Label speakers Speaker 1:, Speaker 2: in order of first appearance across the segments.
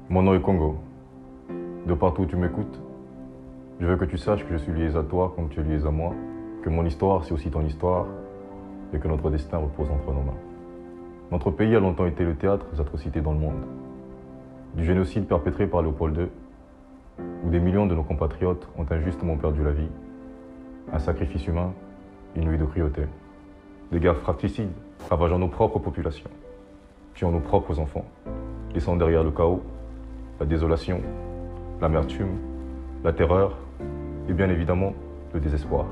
Speaker 1: Mon nom est Congo. De partout où tu m'écoutes, je veux que tu saches que je suis lié à toi comme tu es lié à moi, que mon histoire c'est aussi ton histoire et que notre destin repose entre nos mains. Notre pays a longtemps été le théâtre des atrocités dans le monde. Du génocide perpétré par Léopold II, où des millions de nos compatriotes ont injustement perdu la vie, un sacrifice humain, une nuit de cruauté. Des guerres fratricides ravageant nos propres populations, tuant nos propres enfants, laissant derrière le chaos, la désolation, l'amertume, la terreur et bien évidemment le désespoir.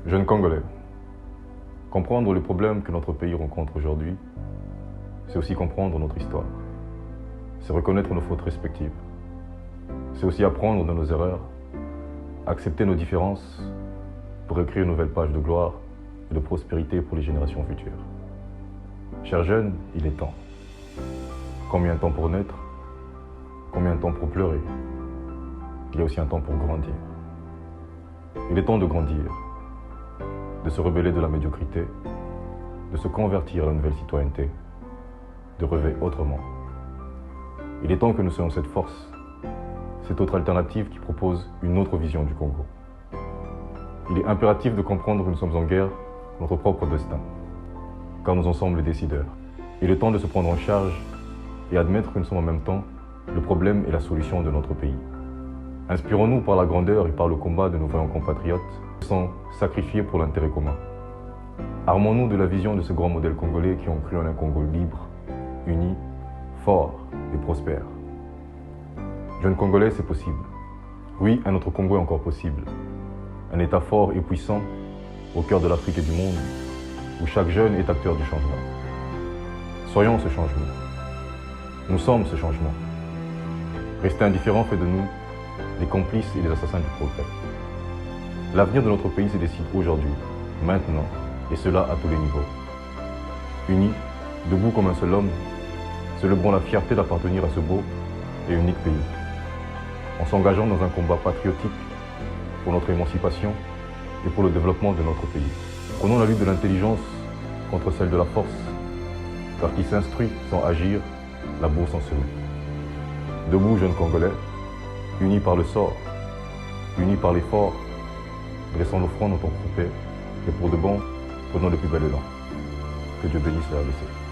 Speaker 1: Jeunes Congolais, comprendre les problèmes que notre pays rencontre aujourd'hui, c'est aussi comprendre notre histoire. C'est reconnaître nos fautes respectives. C'est aussi apprendre de nos erreurs, accepter nos différences pour écrire une nouvelle page de gloire et de prospérité pour les générations futures. Chers jeunes, il est temps. Combien de temps pour naître? Combien de temps pour pleurer? Il y a aussi un temps pour grandir. Il est temps de grandir, de se rebeller de la médiocrité, de se convertir à la nouvelle citoyenneté, de rêver autrement. Il est temps que nous soyons cette force, cette autre alternative qui propose une autre vision du Congo. Il est impératif de comprendre que nous sommes en guerre pour notre propre destin, car nous en sommes les décideurs. Il est temps de se prendre en charge et admettre que nous sommes en même temps le problème et la solution de notre pays. Inspirons-nous par la grandeur et par le combat de nos vaillants compatriotes qui sont sacrifiés pour l'intérêt commun. Armons-nous de la vision de ce grand modèle congolais qui ont cru en un Congo libre, uni, fort et prospère. Jeunes Congolais, c'est possible. Oui, un autre Congo est encore possible. Un État fort et puissant au cœur de l'Afrique et du monde, où chaque jeune est acteur du changement. Soyons ce changement. Nous sommes ce changement. Rester indifférent fait de nous les complices et les assassins du progrès. L'avenir de notre pays se décide aujourd'hui, maintenant, et cela à tous les niveaux. Unis, debout comme un seul homme, célébrons la fierté d'appartenir à ce beau et unique pays. En s'engageant dans un combat patriotique pour notre émancipation et pour le développement de notre pays. Prenons la lutte de l'intelligence contre celle de la force, car qui s'instruit sans agir, la bourse en serait. Debout, jeunes Congolais, unis par le sort, unis par l'effort, dressons nos fronts dans ton coupé, et pour de bon, prenons le plus bel élan. Que Dieu bénisse la RDC.